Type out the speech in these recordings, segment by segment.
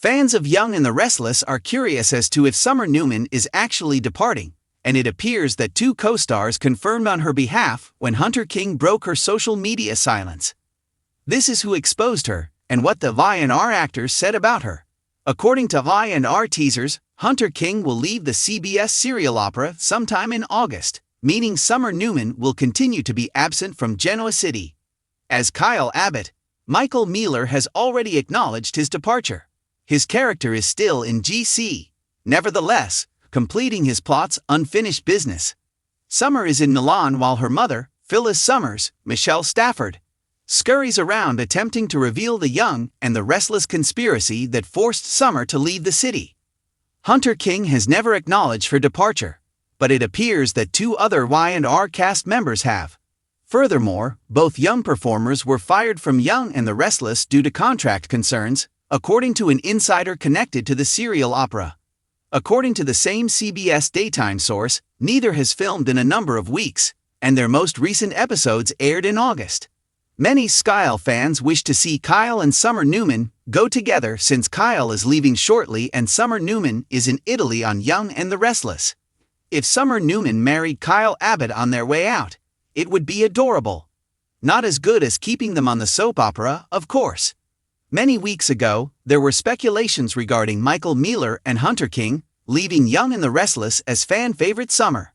Fans of Young and the Restless are curious as to if Summer Newman is actually departing, and it appears that two co-stars confirmed on her behalf when Hunter King broke her social media silence. This is who exposed her, and what the Y&R actors said about her. According to Y&R teasers, Hunter King will leave the CBS serial opera sometime in August, meaning Summer Newman will continue to be absent from Genoa City. As Kyle Abbott, Michael Mealer has already acknowledged his departure. His character is still in GC, nevertheless, completing his plot's unfinished business. Summer is in Milan while her mother, Phyllis Summers, Michelle Stafford, scurries around attempting to reveal the Young and the Restless conspiracy that forced Summer to leave the city. Hunter King has never acknowledged her departure, but it appears that two other Y&R cast members have. Furthermore, both Young performers were fired from Young and the Restless due to contract concerns, according to an insider connected to the serial opera. According to the same CBS daytime source, neither has filmed in a number of weeks, and their most recent episodes aired in August. Many Kyle fans wish to see Kyle and Summer Newman go together since Kyle is leaving shortly and Summer Newman is in Italy on Young and the Restless. If Summer Newman married Kyle Abbott on their way out, it would be adorable. Not as good as keeping them on the soap opera, of course. Many weeks ago, there were speculations regarding Michael Mealer and Hunter King leaving Young and the Restless as fan favorite Summer.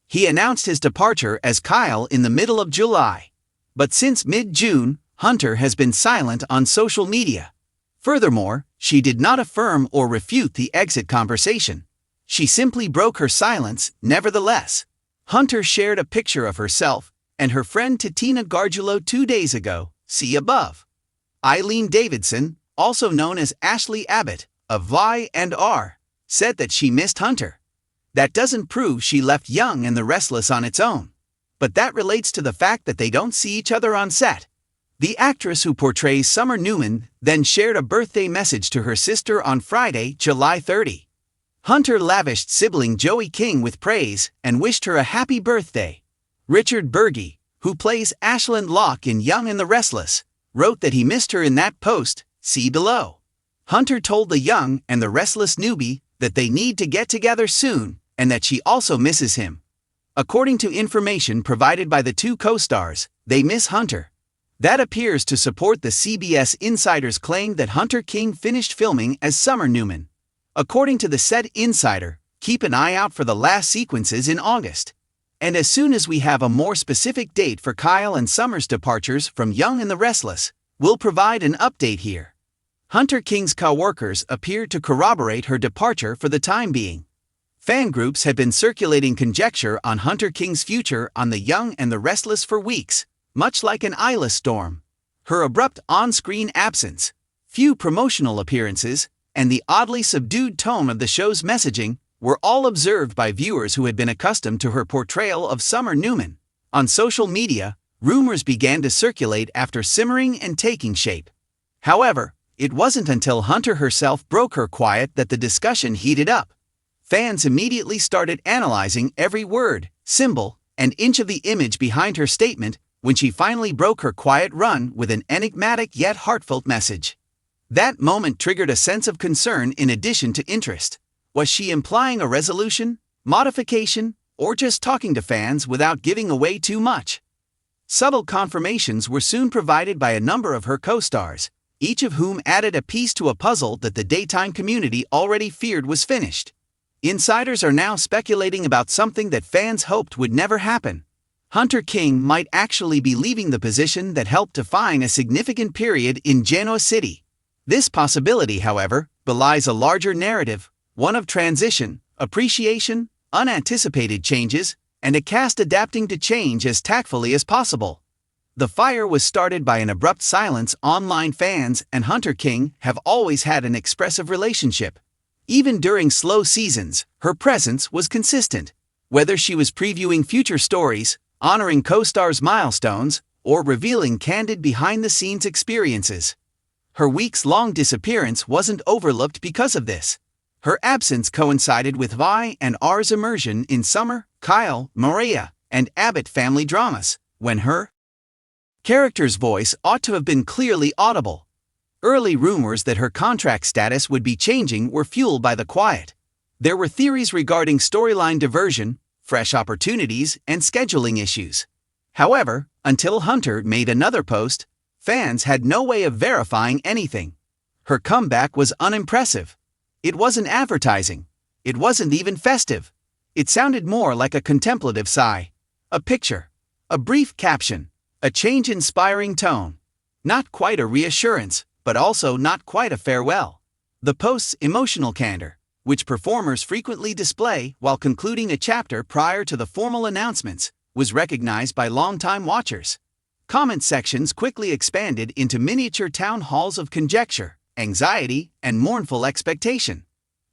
He announced his departure as Kyle in the middle of July. But since mid-June, Hunter has been silent on social media. Furthermore, she did not affirm or refute the exit conversation. She simply broke her silence, nevertheless. Hunter shared a picture of herself and her friend Titina Gargiulo 2 days ago, see above. Eileen Davidson, also known as Ashley Abbott, of Y&R, said that she missed Hunter. That doesn't prove she left Young and the Restless on its own. But that relates to the fact that they don't see each other on set. The actress who portrays Summer Newman then shared a birthday message to her sister on Friday, July 30. Hunter lavished sibling Joey King with praise and wished her a happy birthday. Richard Burgi, who plays Ashland Locke in Young and the Restless, wrote that he missed her in that post, see below. Hunter told the Young and the Restless newbie that they need to get together soon and that she also misses him. According to information provided by the two co-stars, they miss Hunter. That appears to support the CBS insider's claim that Hunter King finished filming as Summer Newman. According to the said insider, keep an eye out for the last sequences in August. And as soon as we have a more specific date for Kyle and Summer's departures from Young and the Restless, we'll provide an update here. Hunter King's co-workers appeared to corroborate her departure for the time being. Fan groups had been circulating conjecture on Hunter King's future on the Young and the Restless for weeks, much like an eyeless storm. Her abrupt on-screen absence, few promotional appearances, and the oddly subdued tone of the show's messaging were all observed by viewers who had been accustomed to her portrayal of Summer Newman. On social media, rumors began to circulate after simmering and taking shape. However, it wasn't until Hunter herself broke her quiet that the discussion heated up. Fans immediately started analyzing every word, symbol, and inch of the image behind her statement when she finally broke her quiet run with an enigmatic yet heartfelt message. That moment triggered a sense of concern in addition to interest. Was she implying a resolution, modification, or just talking to fans without giving away too much? Subtle confirmations were soon provided by a number of her co-stars, each of whom added a piece to a puzzle that the daytime community already feared was finished. Insiders are now speculating about something that fans hoped would never happen. Hunter King might actually be leaving the position that helped define a significant period in Genoa City. This possibility, however, belies a larger narrative, one of transition, appreciation, unanticipated changes, and a cast adapting to change as tactfully as possible. The fire was started by an abrupt silence. Online fans and Hunter King have always had an expressive relationship. Even during slow seasons, her presence was consistent. Whether she was previewing future stories, honoring co-stars' milestones, or revealing candid behind-the-scenes experiences, her weeks-long disappearance wasn't overlooked because of this. Her absence coincided with Y&R's immersion in Summer, Kyle, Maria, and Abbott family dramas, when her character's voice ought to have been clearly audible. Early rumors that her contract status would be changing were fueled by the quiet. There were theories regarding storyline diversion, fresh opportunities, and scheduling issues. However, until Hunter made another post, fans had no way of verifying anything. Her comeback was unimpressive. It wasn't advertising. It wasn't even festive. It sounded more like a contemplative sigh. A picture. A brief caption. A change-inspiring tone. Not quite a reassurance, but also not quite a farewell. The post's emotional candor, which performers frequently display while concluding a chapter prior to the formal announcements, was recognized by longtime watchers. Comment sections quickly expanded into miniature town halls of conjecture, anxiety, and mournful expectation.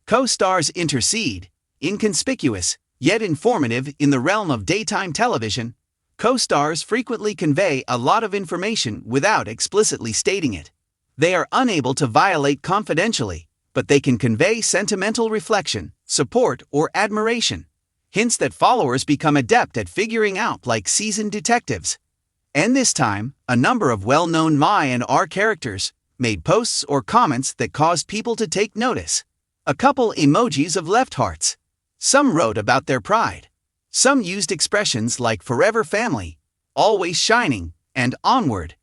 Co-stars intercede, inconspicuous, yet informative in the realm of daytime television. Co-stars frequently convey a lot of information without explicitly stating it. They are unable to violate confidentially, but they can convey sentimental reflection, support, or admiration. Hints that followers become adept at figuring out like seasoned detectives. And this time, a number of well-known My and R characters made posts or comments that caused people to take notice. A couple emojis of left hearts. Some wrote about their pride. Some used expressions like forever family, always shining, and onward.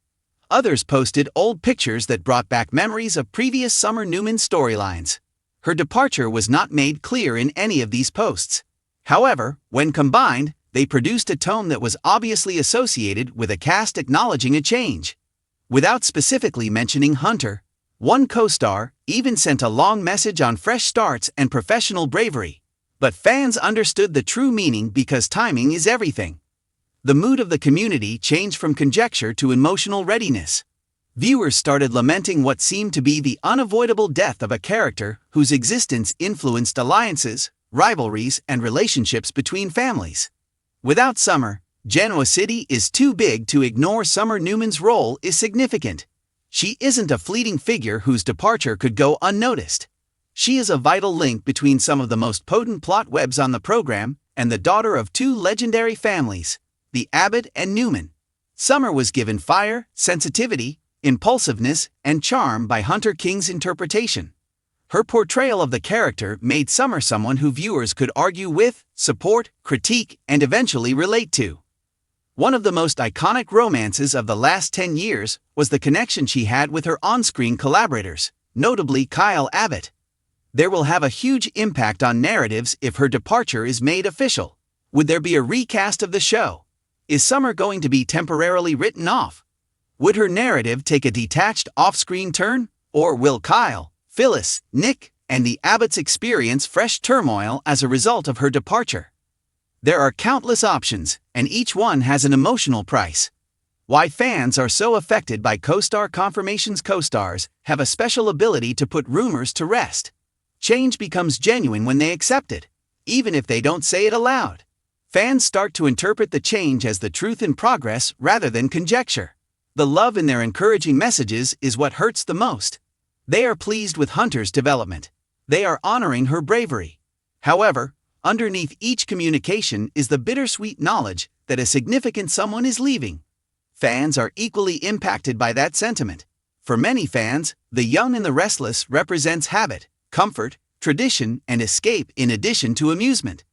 Others posted old pictures that brought back memories of previous Summer Newman storylines. Her departure was not made clear in any of these posts. However, when combined, they produced a tone that was obviously associated with a cast acknowledging a change. Without specifically mentioning Hunter, one co-star even sent a long message on fresh starts and professional bravery. But fans understood the true meaning because timing is everything. The mood of the community changed from conjecture to emotional readiness. Viewers started lamenting what seemed to be the unavoidable death of a character whose existence influenced alliances, rivalries, and relationships between families. Without Summer, Genoa City is too big to ignore. Summer Newman's role is significant. She isn't a fleeting figure whose departure could go unnoticed. She is a vital link between some of the most potent plot webs on the program and the daughter of two legendary families, the Abbott and Newman. Summer was given fire, sensitivity, impulsiveness, and charm by Hunter King's interpretation. Her portrayal of the character made Summer someone who viewers could argue with, support, critique, and eventually relate to. One of the most iconic romances of the last 10 years was the connection she had with her on-screen collaborators, notably Kyle Abbott. There will have a huge impact on narratives if her departure is made official. Would there be a recast of the show? Is Summer going to be temporarily written off? Would her narrative take a detached off-screen turn? Or will Kyle, Phyllis, Nick, and the Abbotts experience fresh turmoil as a result of her departure? There are countless options, and each one has an emotional price. Why fans are so affected by co-star confirmations. Co-stars have a special ability to put rumors to rest. Change becomes genuine when they accept it, even if they don't say it aloud. Fans start to interpret the change as the truth in progress rather than conjecture. The love in their encouraging messages is what hurts the most. They are pleased with Hunter's development. They are honoring her bravery. However, underneath each communication is the bittersweet knowledge that a significant someone is leaving. Fans are equally impacted by that sentiment. For many fans, the young and the restless represents habit, comfort, tradition, and escape in addition to amusement.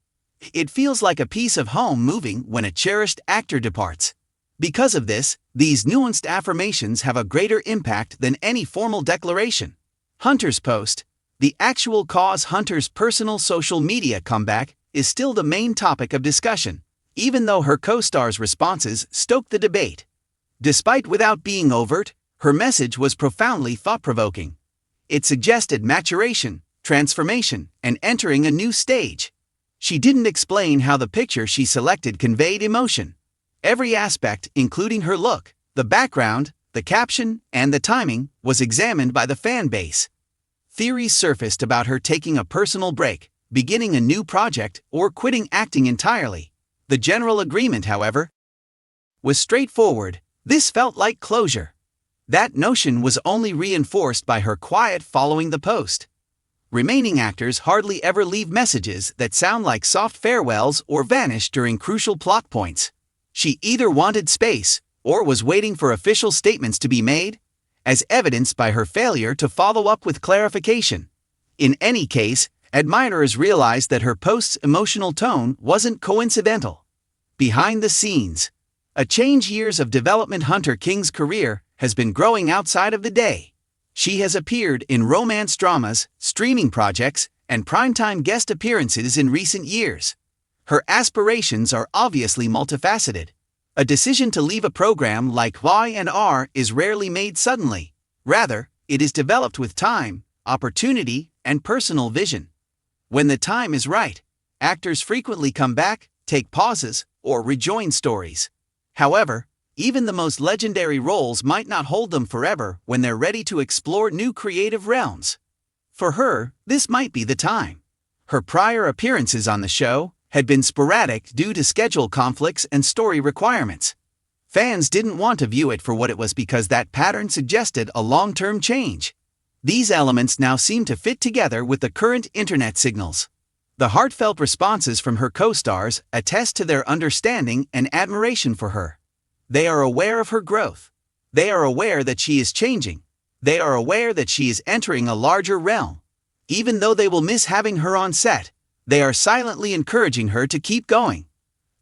It feels like a piece of home moving when a cherished actor departs. Because of this, these nuanced affirmations have a greater impact than any formal declaration. Hunter's post, the actual cause. Hunter's personal social media comeback, is still the main topic of discussion, even though her co-stars' responses stoked the debate. Despite without being overt, her message was profoundly thought-provoking. It suggested maturation, transformation, and entering a new stage. She didn't explain how the picture she selected conveyed emotion. Every aspect, including her look, the background, the caption, and the timing, was examined by the fan base. Theories surfaced about her taking a personal break, beginning a new project, or quitting acting entirely. The general agreement, however, was straightforward. This felt like closure. That notion was only reinforced by her quiet following the post. Remaining actors hardly ever leave messages that sound like soft farewells or vanish during crucial plot points. She either wanted space, or was waiting for official statements to be made. as evidenced by her failure to follow up with clarification. In any case, admirers realized that her post's emotional tone wasn't coincidental. Behind the scenes, a change years of development. Hunter King's career has been growing outside of the day. She has appeared in romance dramas, streaming projects, and primetime guest appearances in recent years. Her aspirations are obviously multifaceted. A decision to leave a program like Y&R is rarely made suddenly. Rather, it is developed with time, opportunity, and personal vision. When the time is right, actors frequently come back, take pauses, or rejoin stories. However, even the most legendary roles might not hold them forever when they're ready to explore new creative realms. For her, this might be the time. Her prior appearances on the show had been sporadic due to schedule conflicts and story requirements. Fans didn't want to view it for what it was because that pattern suggested a long-term change. These elements now seem to fit together with the current internet signals. The heartfelt responses from her co-stars attest to their understanding and admiration for her. They are aware of her growth. They are aware that she is changing. They are aware that she is entering a larger realm. Even though they will miss having her on set, they are silently encouraging her to keep going.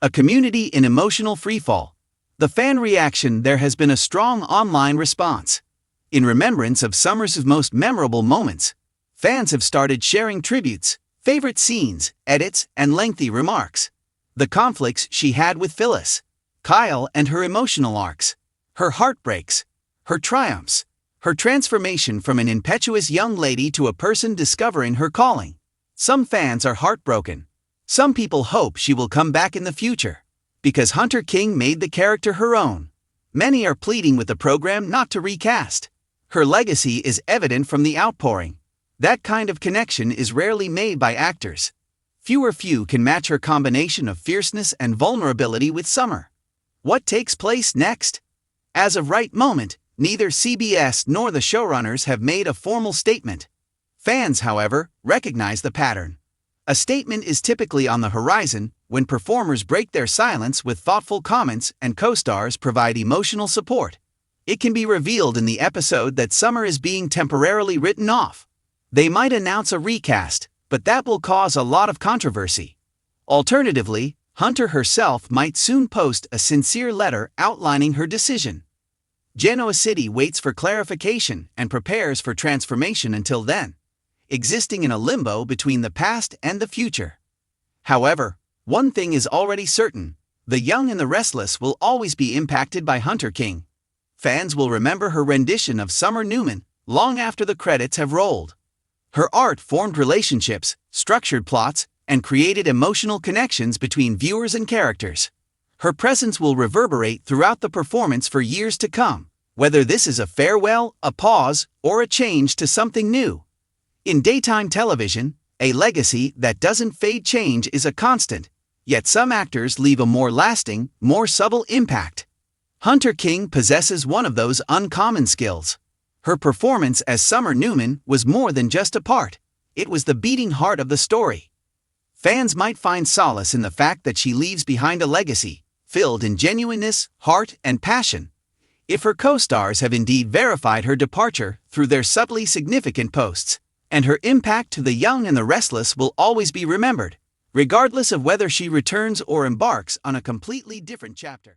A community in emotional freefall. The fan reaction. There has been a strong online response. In remembrance of Summer's most memorable moments, fans have started sharing tributes, favorite scenes, edits, and lengthy remarks. The conflicts she had with Phyllis, Kyle, and her emotional arcs, her heartbreaks, her triumphs, her transformation from an impetuous young lady to a person discovering her calling. Some fans are heartbroken. Some people hope she will come back in the future, because Hunter King made the character her own. Many are pleading with the program not to recast. Her legacy is evident from the outpouring. That kind of connection is rarely made by actors. Few can match her combination of fierceness and vulnerability with Summer. What takes place next? As of right moment, neither CBS nor the showrunners have made a formal statement. Fans, however, recognize the pattern. A statement is typically on the horizon when performers break their silence with thoughtful comments and co-stars provide emotional support. It can be revealed in the episode that Summer is being temporarily written off. They might announce a recast, but that will cause a lot of controversy. Alternatively, Hunter herself might soon post a sincere letter outlining her decision. Genoa City waits for clarification and prepares for transformation until then, existing in a limbo between the past and the future. However, one thing is already certain: the young and the restless will always be impacted by Hunter King. Fans will remember her rendition of Summer Newman long after the credits have rolled. Her art formed relationships, structured plots, and created emotional connections between viewers and characters. Her presence will reverberate throughout the performance for years to come, whether this is a farewell, a pause, or a change to something new. In daytime television, a legacy that doesn't fade. Change is a constant, yet some actors leave a more lasting, more subtle impact. Hunter King possesses one of those uncommon skills. Her performance as Summer Newman was more than just a part. It was the beating heart of the story. Fans might find solace in the fact that she leaves behind a legacy, filled in genuineness, heart, and passion. If her co-stars have indeed verified her departure through their subtly significant posts, and her impact to the young and the restless will always be remembered, regardless of whether she returns or embarks on a completely different chapter.